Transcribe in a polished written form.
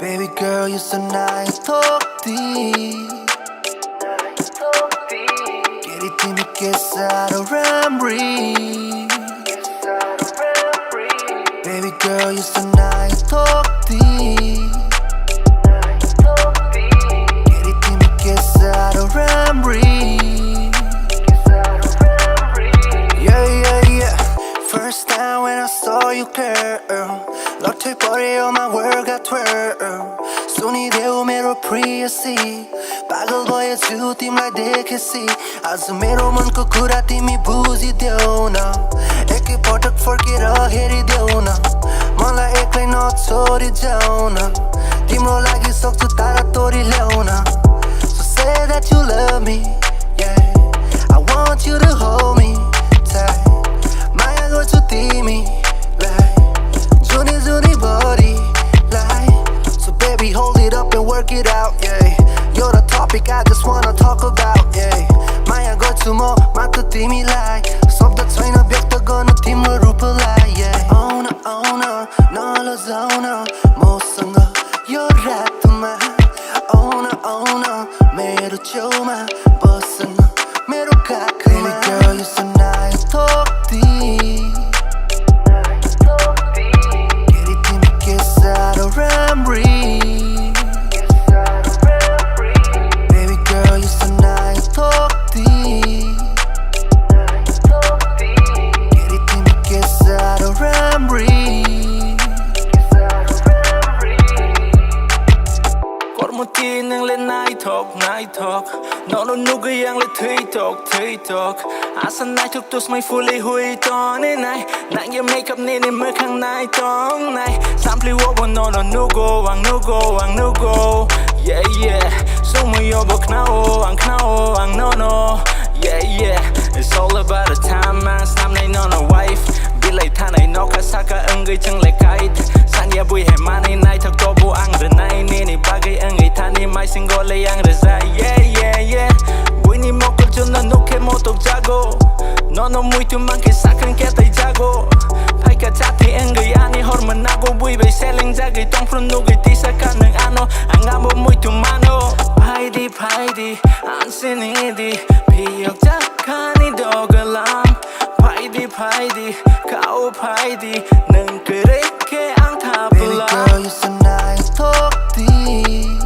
Baby girl, you're so nice, 톡디 깨리티 믿게 사로람리 Baby girl, you're so nice, 톡디 깨리티 믿게 사로람리 Yeah. First time when I saw you, girl Lotte body on my world got twirl 손이 되어 매로 프리어시 박을 보여주 팀 like 대캐시 아스메로 먼거 구라 팀이 부지 되오나 에키 버덕 forget 해리 되오나 몰라 에클리 너 소리 자오나 팀로 라기 속주 따라 또리 레오나 So say that you love me, yeah I want you to hold me tight 마야 걸쳐 팀이 like 준이 body like So baby hold it up and work it out, yeah You're the topic I just wanna talk about, yeah 마야 걸쳐 뭐 마트 팀이 like 섭다 트레이너 벽도 거는 팀을 루플라, yeah Oh no, 널로 zona 못 성거 You're right to my Oh no, 매로 조마 벗어나 매로 가까이 Baby girl you're so nice, 톡디 Baby girl, you're so nice, 톡디 깨리티 믿게 사로람리 꽃무티 능래 night talk 너는 누구양 래 TikTok 아사 night talk 또 스마이 fully hui 떠네 나이 난게 메이크업 니네 물캉 night talk 나이 삼플리 워버 너는 누구 yeah 숨을 여보 knao ang no yeah it's all about the time man sam này nó wife bị lấy tha này nó cả sa cả người chẳng lấy kite san ya bui hè mani này thật có bu ăn rồi này nè ba cái người tha ni mai single lấy ăn rồi ra yeah bui ni một câu chuyện nó nốt một tục jago nó muito mang cái sa cần cái tay jago phải cả chat thì người anh hormone nago bui bay selling ra cái tông front nuôi tí sa cả nâng ano anh ngắm muito mano 파이디 안 쓰니디 비역작하니 더글람 파이디 가오 파이디 는 그렇게 안 타블라 Baby girl you're so nice 톡디